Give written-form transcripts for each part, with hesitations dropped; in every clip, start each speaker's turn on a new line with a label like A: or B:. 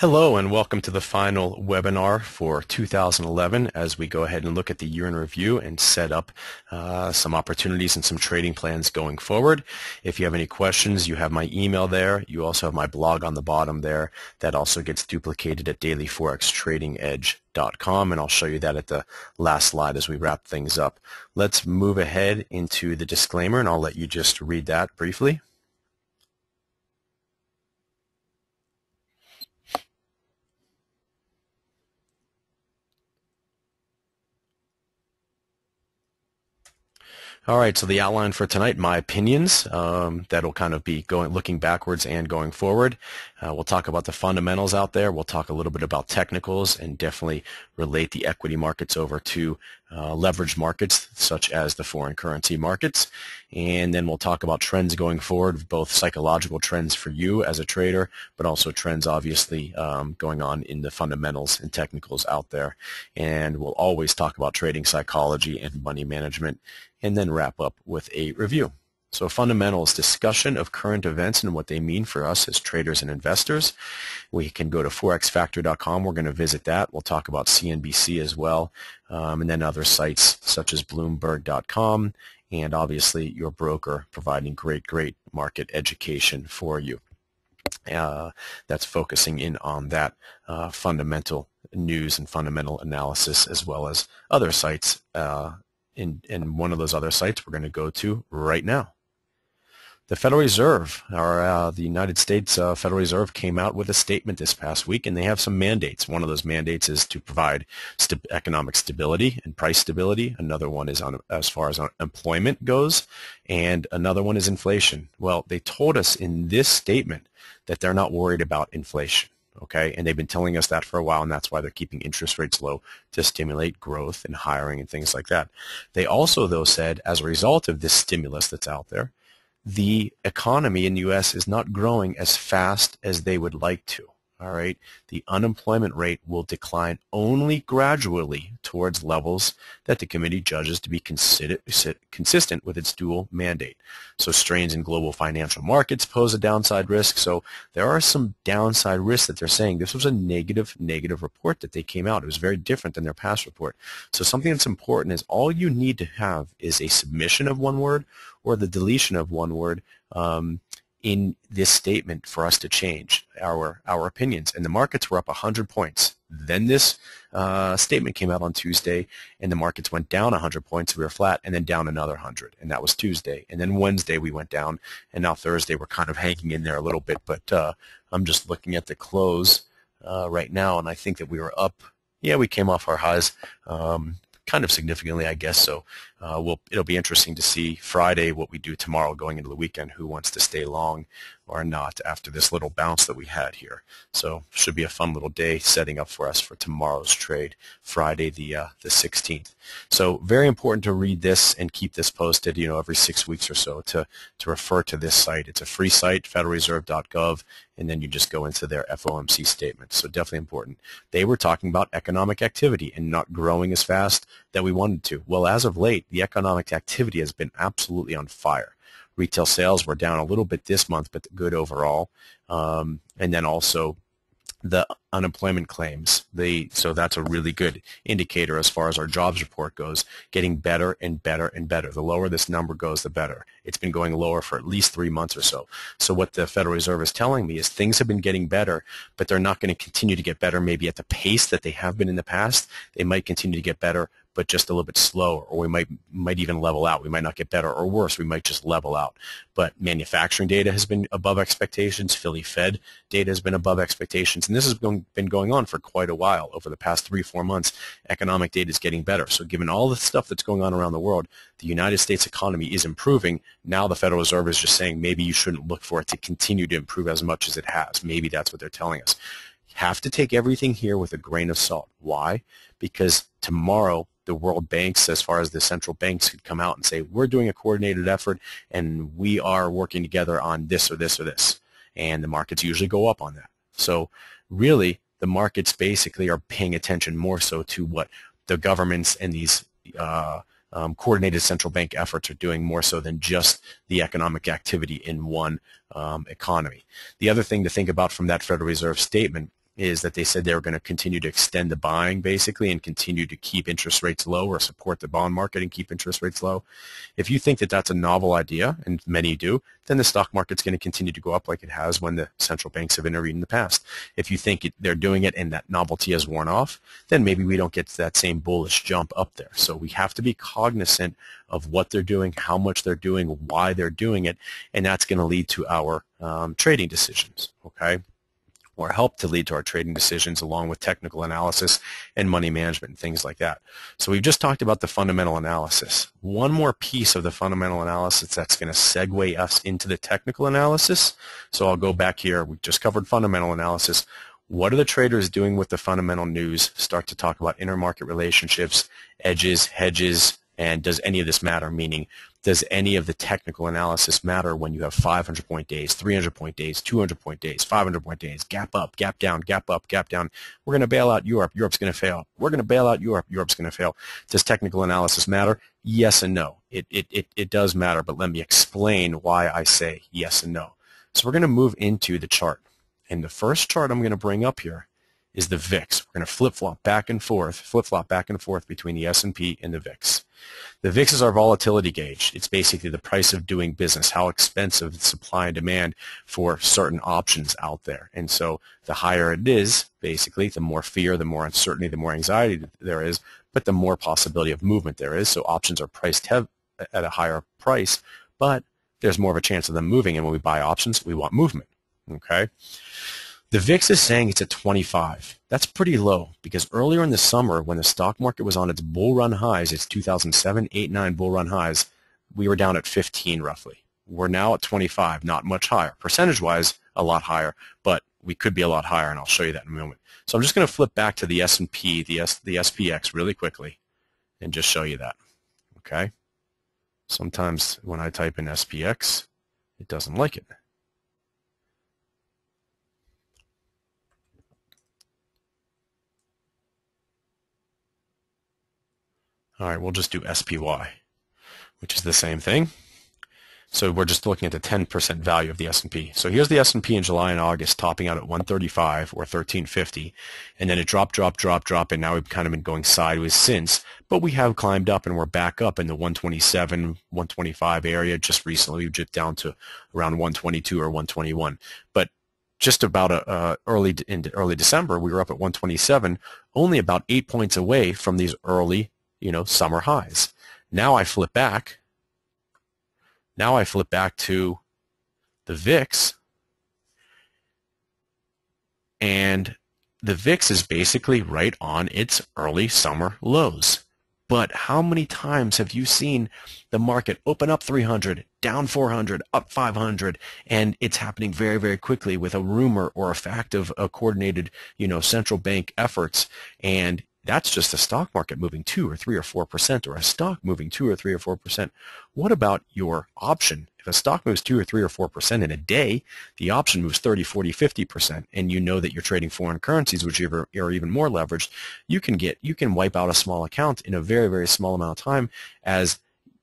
A: Hello and welcome to the final webinar for 2011 as we go ahead and look at the year in review and set up some opportunities and some trading plans going forward. If you have any questions, you have my email there. You also have my blog on the bottom there that also gets duplicated at dailyforextradingedge.com, and I'll show you that at the last slide as we wrap things up. Let's move ahead into the disclaimer and I'll let you just read that briefly. All right, so the outline for tonight, my opinions, that'll kind of be looking backwards and going forward. We'll talk about the fundamentals out there. We'll talk a little bit about technicals and definitely relate the equity markets over to leveraged markets such as the foreign currency markets. And then we'll talk about trends going forward, both psychological trends for you as a trader, but also trends obviously going on in the fundamentals and technicals out there. And we'll always talk about trading psychology and money management, and then wrap up with a review. So fundamentals, discussion of current events and what they mean for us as traders and investors. We can go to forexfactor.com. We're going to visit that. We'll talk about CNBC as well, and then other sites such as Bloomberg.com, and obviously your broker providing great market education for you. That's focusing in on that fundamental news and fundamental analysis, as well as other sites. In one of those other sites we're going to go to right now. The Federal Reserve, or the United States Federal Reserve, came out with a statement this past week, and they have some mandates. One of those mandates is to provide economic stability and price stability. Another one is on as far as employment goes, and another one is inflation. Well, they told us in this statement that they're not worried about inflation. Okay, and they've been telling us that for a while, and that's why they're keeping interest rates low to stimulate growth and hiring and things like that. They also, though, said as a result of this stimulus that's out there, the economy in the U.S. is not growing as fast as they would like to. All right, the unemployment rate will decline only gradually towards levels that the committee judges to be consistent with its dual mandate. So strains in global financial markets pose a downside risk. So there are some downside risks that they're saying. This was a negative report that they came out. It was very different than their past report. So something that's important is all you need to have is a submission of one word or the deletion of one word in this statement for us to change our opinions. And the markets were up 100 points. Then this statement came out on Tuesday, and the markets went down 100 points. We were flat, and then down another 100, and that was Tuesday. And then Wednesday we went down, and now Thursday we're kind of hanging in there a little bit. But I'm just looking at the close right now, and I think that we were up. Yeah, we came off our highs kind of significantly, I guess. So it'll be interesting to see Friday what we do tomorrow going into the weekend, who wants to stay long or not after this little bounce that we had here. So should be a fun little day setting up for us for tomorrow's trade, Friday the 16th. So very important to read this and keep this posted, every 6 weeks or so to refer to this site. It's a free site, federalreserve.gov, and then you just go into their FOMC statement. So definitely important. They were talking about economic activity and not growing as fast that we wanted to. Well, as of late, the economic activity has been absolutely on fire. Retail sales were down a little bit this month, but good overall. And then also the unemployment claims. So that's a really good indicator as far as our jobs report goes, getting better and better and better. The lower this number goes, the better. It's been going lower for at least 3 months or so. So what the Federal Reserve is telling me is things have been getting better, but they're not going to continue to get better maybe at the pace that they have been in the past. They might continue to get better, but just a little bit slower, or we might even level out. We might not get better or worse. We might just level out. But manufacturing data has been above expectations. Philly Fed data has been above expectations, and this has been going on for quite a while. Over the past 3-4 months, economic data is getting better. So given all the stuff that's going on around the world, the United States economy is improving. Now the Federal Reserve is just saying maybe you shouldn't look for it to continue to improve as much as it has. Maybe that's what they're telling us. You have to take everything here with a grain of salt. Why? Because tomorrow the world banks, as far as the central banks, could come out and say, we're doing a coordinated effort and we are working together on this or this or this. And the markets usually go up on that. So really, the markets basically are paying attention more so to what the governments and these coordinated central bank efforts are doing more so than just the economic activity in one economy. The other thing to think about from that Federal Reserve statement is that they said they were going to continue to extend the buying basically and continue to keep interest rates low or support the bond market and keep interest rates low. If you think that that's a novel idea, and many do, then the stock market's going to continue to go up like it has when the central banks have intervened in the past. If you think they're doing it and that novelty has worn off, then maybe we don't get that same bullish jump up there. So we have to be cognizant of what they're doing, how much they're doing, why they're doing it, and that's going to lead to our trading decisions, okay? Or help to lead to our trading decisions along with technical analysis and money management and things like that. So we've just talked about the fundamental analysis. One more piece of the fundamental analysis that's going to segue us into the technical analysis. So I'll go back here. We just covered fundamental analysis. What are the traders doing with the fundamental news? Start to talk about intermarket relationships, edges, hedges, and does any of this matter? Meaning, does any of the technical analysis matter when you have 500-point days, 300-point days, 200-point days, 500-point days, gap up, gap down, gap up, gap down? We're going to bail out Europe. Europe's going to fail. We're going to bail out Europe. Europe's going to fail. Does technical analysis matter? Yes and no. It does matter, but let me explain why I say yes and no. So we're going to move into the chart. And the first chart I'm going to bring up here is the VIX. We're going to flip-flop back and forth between the S&P and the VIX. The VIX is our volatility gauge. It's basically the price of doing business, how expensive the supply and demand for certain options out there. And so the higher it is, basically, the more fear, the more uncertainty, the more anxiety there is, but the more possibility of movement there is. So options are priced at a higher price, but there's more of a chance of them moving. And when we buy options, we want movement. Okay? The VIX is saying it's at 25. That's pretty low because earlier in the summer when the stock market was on its bull run highs, its 2007, 8, 9 bull run highs, we were down at 15 roughly. We're now at 25, not much higher. Percentage-wise, a lot higher, but we could be a lot higher, and I'll show you that in a moment. So I'm just going to flip back to the S&P, the SPX really quickly and just show you that, okay? Sometimes when I type in SPX, it doesn't like it. All right, we'll just do SPY, which is the same thing. So we're just looking at the 10% value of the S&P. So here's the S&P in July and August topping out at 135 or 1350, and then it dropped, and now we've kind of been going sideways since, but we have climbed up and we're back up in the 127, 125 area. Just recently we dipped down to around 122 or 121. But just about early December, we were up at 127, only about 8 points away from these early summer highs. Now I flip back. Now I flip back to the VIX, and the VIX is basically right on its early summer lows. But how many times have you seen the market open up 300, down 400, up 500, and it's happening very, very quickly with a rumor or a fact of a coordinated, central bank efforts, and that's just a stock market moving 2 or 3 or 4%, or a stock moving 2 or 3 or 4%. What about your option? If a stock moves 2 or 3 or 4% in a day, the option moves 30, 40, 50%, and you know that you're trading foreign currencies, which are even more leveraged. You can wipe out a small account in a very, very small amount of time as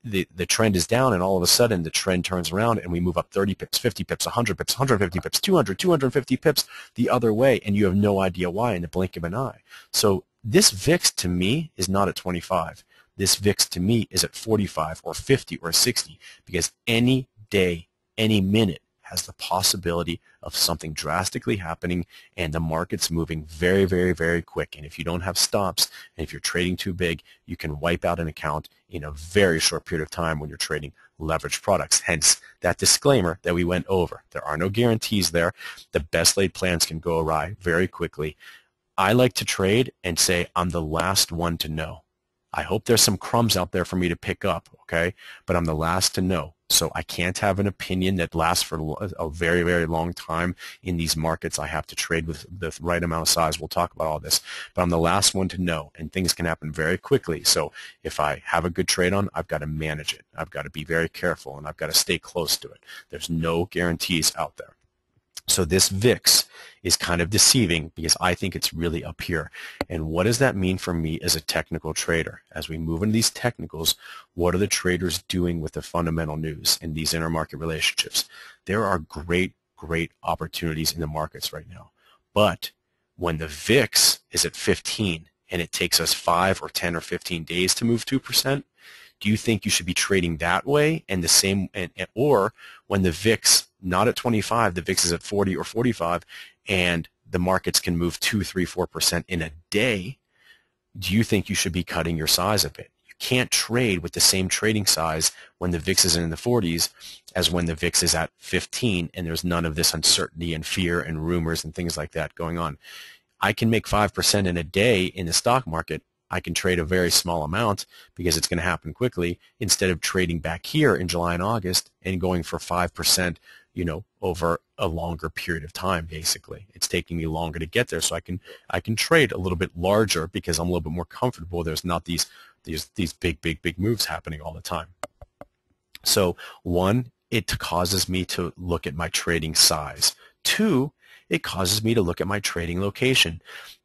A: the trend is down, and all of a sudden the trend turns around and we move up 30 pips, 50 pips, 100 pips, 150 pips, 200, 250 pips the other way, and you have no idea why in the blink of an eye. So this VIX to me is not at 25. This VIX to me is at 45 or 50 or 60 because any day, any minute has the possibility of something drastically happening and the market's moving very, very, very quick. And if you don't have stops and if you're trading too big, you can wipe out an account in a very short period of time when you're trading leveraged products. Hence that disclaimer that we went over. There are no guarantees there. The best laid plans can go awry very quickly. I like to trade and say I'm the last one to know. I hope there's some crumbs out there for me to pick up, okay? But I'm the last to know. So I can't have an opinion that lasts for a very, very long time in these markets. I have to trade with the right amount of size. We'll talk about all this. But I'm the last one to know, and things can happen very quickly. So if I have a good trade on, I've got to manage it. I've got to be very careful, and I've got to stay close to it. There's no guarantees out there. So this VIX is kind of deceiving because I think it's really up here. And what does that mean for me as a technical trader? As we move into these technicals, what are the traders doing with the fundamental news in these intermarket relationships? There are great, great opportunities in the markets right now. But when the VIX is at 15 and it takes us 5 or 10 or 15 days to move 2%, do you think you should be trading that way? And the same, or when the VIX not at 25, the VIX is at 40 or 45, and the markets can move 2, 3, 4% in a day, do you think you should be cutting your size a bit? You can't trade with the same trading size when the VIX is in the 40s as when the VIX is at 15 and there's none of this uncertainty and fear and rumors and things like that going on. I can make 5% in a day in the stock market. I can trade a very small amount because it's going to happen quickly instead of trading back here in July and August and going for 5%, over a longer period of time. Basically, it's taking me longer to get there, so I can trade a little bit larger because I'm a little bit more comfortable. There's not these big moves happening all the time. So one, it causes me to look at my trading size. Two, it causes me to look at my trading location.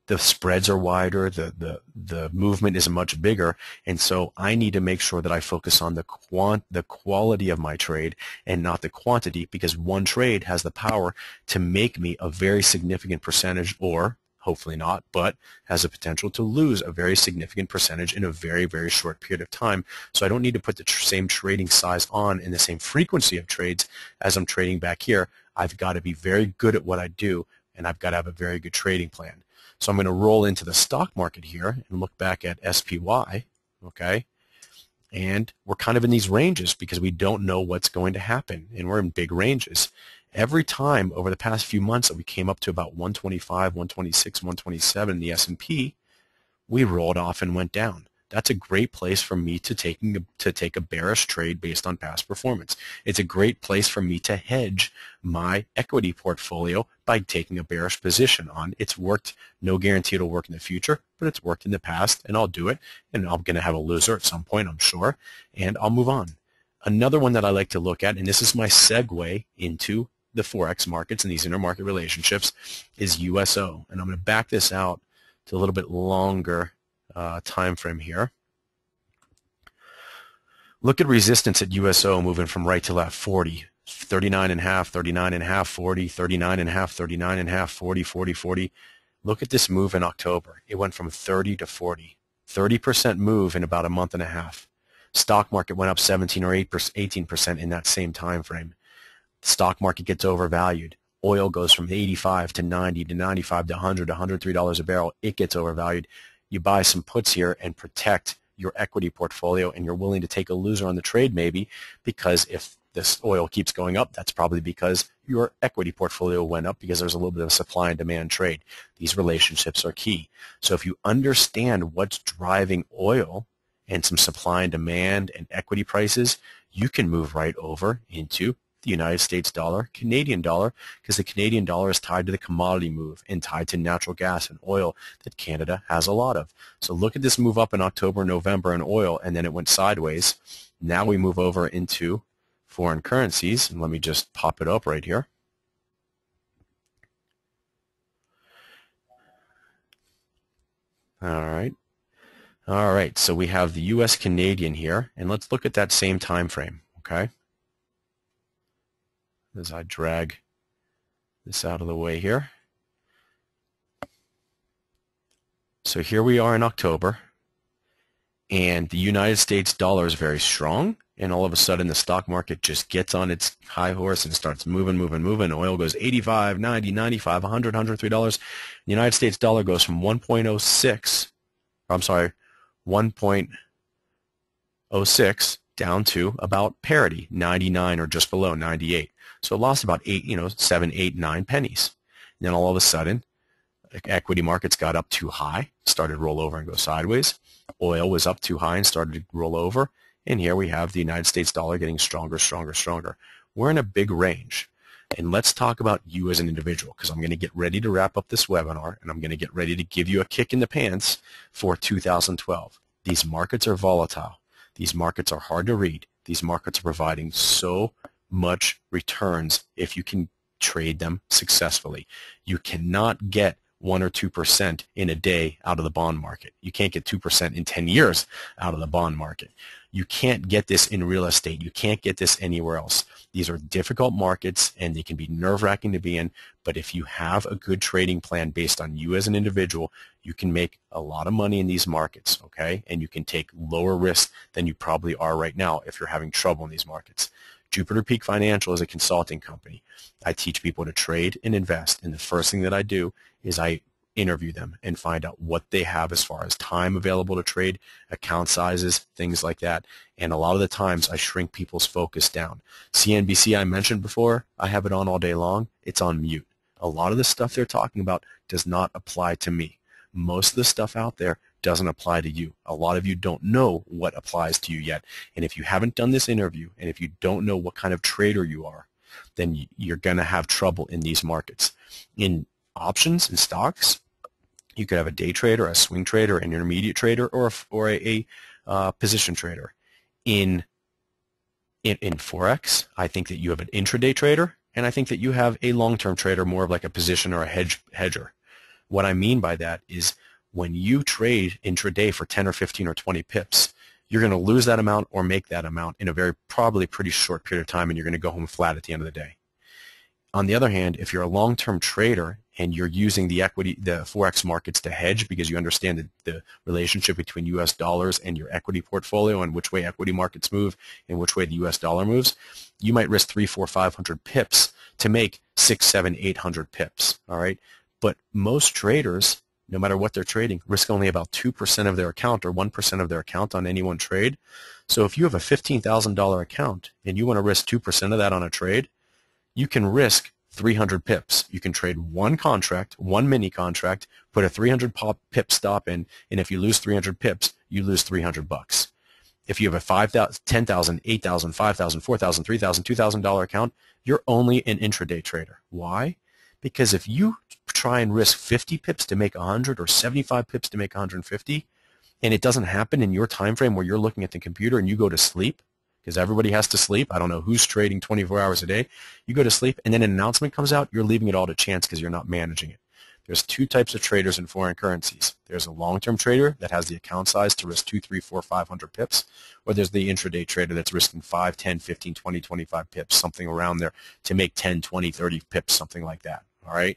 A: The spreads are wider, the movement is much bigger, and so I need to make sure that I focus on the quality of my trade and not the quantity, because one trade has the power to make me a very significant percentage, or hopefully not, but has a potential to lose a very significant percentage in a very, very short period of time. So I don't need to put the same trading size on and the same frequency of trades as I'm trading back here. I've got to be very good at what I do, and I've got to have a very good trading plan. So I'm going to roll into the stock market here and look back at SPY, okay? And we're kind of in these ranges because we don't know what's going to happen, and we're in big ranges. Every time over the past few months that we came up to about 125, 126, 127 in the S&P, we rolled off and went down. That's a great place for me to take a bearish trade based on past performance. It's a great place for me to hedge my equity portfolio by taking a bearish position on. It's worked. No guarantee it'll work in the future, but it's worked in the past, and I'll do it. And I'm going to have a loser at some point, I'm sure, and I'll move on. Another one that I like to look at, and this is my segue into the Forex markets and these intermarket relationships, is USO. And I'm going to back this out to a little bit longer time frame here. Look at resistance at USO moving from right to left: 40, 39 and a half, 39 and a half, 40, 39 and a half, 39 and a half, 40, 40, 40. Look at this move in October. It went from 30 to 40. 30% move in about a month and a half. Stock market went up 17 or 18% in that same time frame. Stock market gets overvalued. Oil goes from 85 to 90 to 95 to 100 to $103 a barrel. It gets overvalued. You buy some puts here and protect your equity portfolio, and you're willing to take a loser on the trade maybe, because if this oil keeps going up, that's probably because your equity portfolio went up because there's a little bit of a supply and demand trade. These relationships are key. So if you understand what's driving oil and some supply and demand and equity prices, you can move right over into the United States dollar, Canadian dollar, because the Canadian dollar is tied to the commodity move and tied to natural gas and oil that Canada has a lot of. So look at this move up in October, November in oil, and then it went sideways. Now we move over into foreign currencies, and let me just pop it up right here. All right, so we have the U.S. Canadian here, and let's look at that same time frame, okay? As I drag this out of the way here. So here we are in October, and the United States dollar is very strong, and all of a sudden the stock market just gets on its high horse and starts moving. Oil goes 85, 90, 95, 100, $103. The United States dollar goes from 1.06 down to about parity, 99 or just below 98. So it lost about 7, 8, 9 pennies. And then all of a sudden, equity markets got up too high, started to roll over and go sideways. Oil was up too high and started to roll over. And here we have the United States dollar getting stronger. We're in a big range. And let's talk about you as an individual, because I'm going to get ready to wrap up this webinar, and I'm going to get ready to give you a kick in the pants for 2012. These markets are volatile. These markets are hard to read. These markets are providing so much returns if you can trade them successfully. You cannot get 1 or 2% in a day out of the bond market. You can't get 2% in 10 years out of the bond market. You can't get this in real estate. You can't get this anywhere else. These are difficult markets and they can be nerve-wracking to be in, but if you have a good trading plan based on you as an individual, you can make a lot of money in these markets, okay? And you can take lower risk than you probably are right now if you're having trouble in these markets. Jupiter Peak Financial is a consulting company. I teach people to trade and invest, and the first thing that I do is I interview them and find out what they have as far as time available to trade, account sizes, things like that. And a lot of the times I shrink people's focus down. CNBC I mentioned before, I have it on all day long. It's on mute. A lot of the stuff they're talking about does not apply to me. Most of the stuff out there doesn't apply to you. A lot of you don't know what applies to you yet. And if you haven't done this interview, and if you don't know what kind of trader you are, then you're going to have trouble in these markets. In options and stocks, you could have a day trader, a swing trader, an intermediate trader, or a position trader. In Forex, I think that you have an intraday trader, and I think that you have a long-term trader, more of like a position or a hedger. What I mean by that is when you trade intraday for 10 or 15 or 20 pips, you're going to lose that amount or make that amount in a probably pretty short period of time, and you're going to go home flat at the end of the day. On the other hand, if you're a long-term trader and you're using the Forex markets to hedge because you understand the relationship between U.S. dollars and your equity portfolio and which way equity markets move and which way the U.S. dollar moves, you might risk 300, 400, 500 pips to make 600, 700, 800 pips, all right? But most traders, no matter what they're trading, risk only about 2% of their account or 1% of their account on any one trade. So if you have a $15,000 account and you want to risk 2% of that on a trade, you can risk 300 pips. You can trade one contract, one mini contract, put a 300 pip stop in, and if you lose 300 pips, you lose $300. If you have a $5,000, $10,000, $8,000, $5,000, $4,000, $3,000, $2,000 account, you're only an intraday trader. Why? Because if you try and risk 50 pips to make 100 or 75 pips to make 150, and it doesn't happen in your time frame where you're looking at the computer and you go to sleep, because everybody has to sleep. I don't know who's trading 24 hours a day. You go to sleep, and then an announcement comes out, you're leaving it all to chance because you're not managing it. There's two types of traders in foreign currencies. There's a long-term trader that has the account size to risk 2, 3, 4, 500 pips, or there's the intraday trader that's risking 5, 10, 15, 20, 25 pips, something around there to make 10, 20, 30 pips, something like that, all right?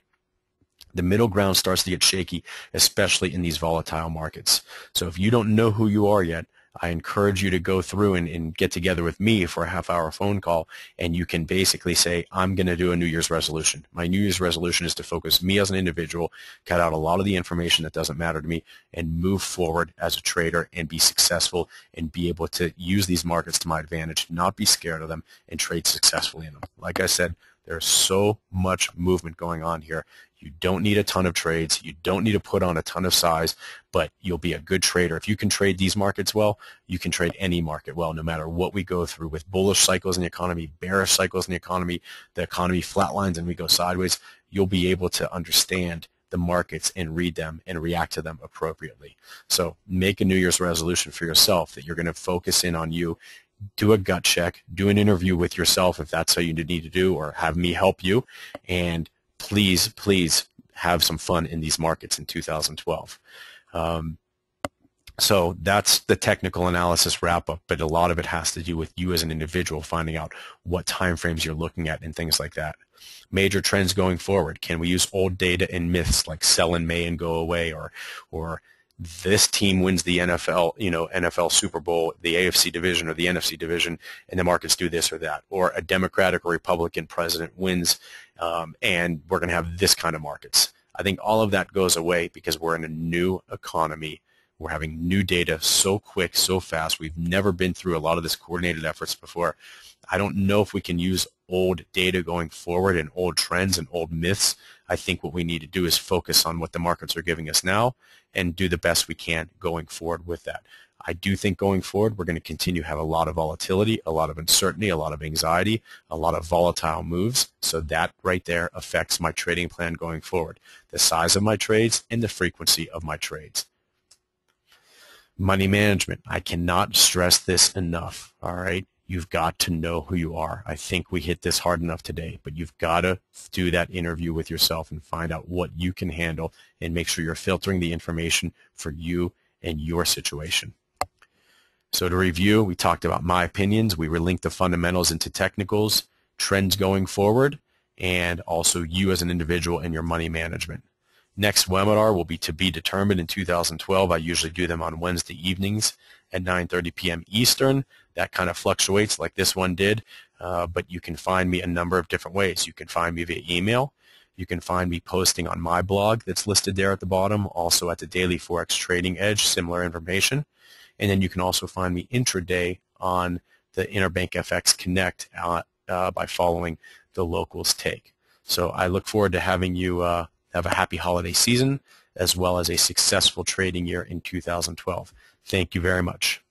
A: The middle ground starts to get shaky, especially in these volatile markets. So if you don't know who you are yet, I encourage you to go through and get together with me for a half-hour phone call, and you can basically say, I'm going to do a New Year's resolution. My New Year's resolution is to focus me as an individual, cut out a lot of the information that doesn't matter to me, and move forward as a trader and be successful and be able to use these markets to my advantage, not be scared of them, and trade successfully in them. Like I said, there's so much movement going on here. You don't need a ton of trades. You don't need to put on a ton of size, but you'll be a good trader. If you can trade these markets well, you can trade any market well, no matter what we go through with bullish cycles in the economy, bearish cycles in the economy flatlines and we go sideways. You'll be able to understand the markets and read them and react to them appropriately. So make a New Year's resolution for yourself that you're going to focus in on you. Do a gut check, do an interview with yourself if that's what you need to do, or have me help you, and please, please have some fun in these markets in 2012. So that's the technical analysis wrap up, but a lot of it has to do with you as an individual finding out what time frames you're looking at and things like that. Major trends going forward. Can we use old data and myths like sell in May and go away, or this team wins the NFL Super Bowl, the AFC division or the NFC division, and the markets do this or that, or a Democratic or Republican president wins, and we're going to have this kind of markets. I think all of that goes away because we're in a new economy. We're having new data so quick, so fast. We've never been through a lot of this coordinated efforts before. I don't know if we can use old data going forward and old trends and old myths. I think what we need to do is focus on what the markets are giving us now and do the best we can going forward with that. I do think going forward we're going to continue to have a lot of volatility, a lot of uncertainty, a lot of anxiety, a lot of volatile moves. So that right there affects my trading plan going forward, the size of my trades and the frequency of my trades. Money management. I cannot stress this enough, all right? You've got to know who you are. I think we hit this hard enough today, but you've got to do that interview with yourself and find out what you can handle and make sure you're filtering the information for you and your situation. So to review, we talked about my opinions. We relinked the fundamentals into technicals. trends going forward, and also you as an individual and your money management. Next webinar will be to be determined in 2012. I usually do them on Wednesday evenings at 9:30 p.m. Eastern. That kind of fluctuates like this one did, but you can find me a number of different ways. You can find me via email. You can find me posting on my blog that's listed there at the bottom, also at the Daily Forex Trading Edge, similar information. And then you can also find me intraday on the Interbank FX Connect by following the locals take. So I look forward to having you have a happy holiday season as well as a successful trading year in 2012. Thank you very much.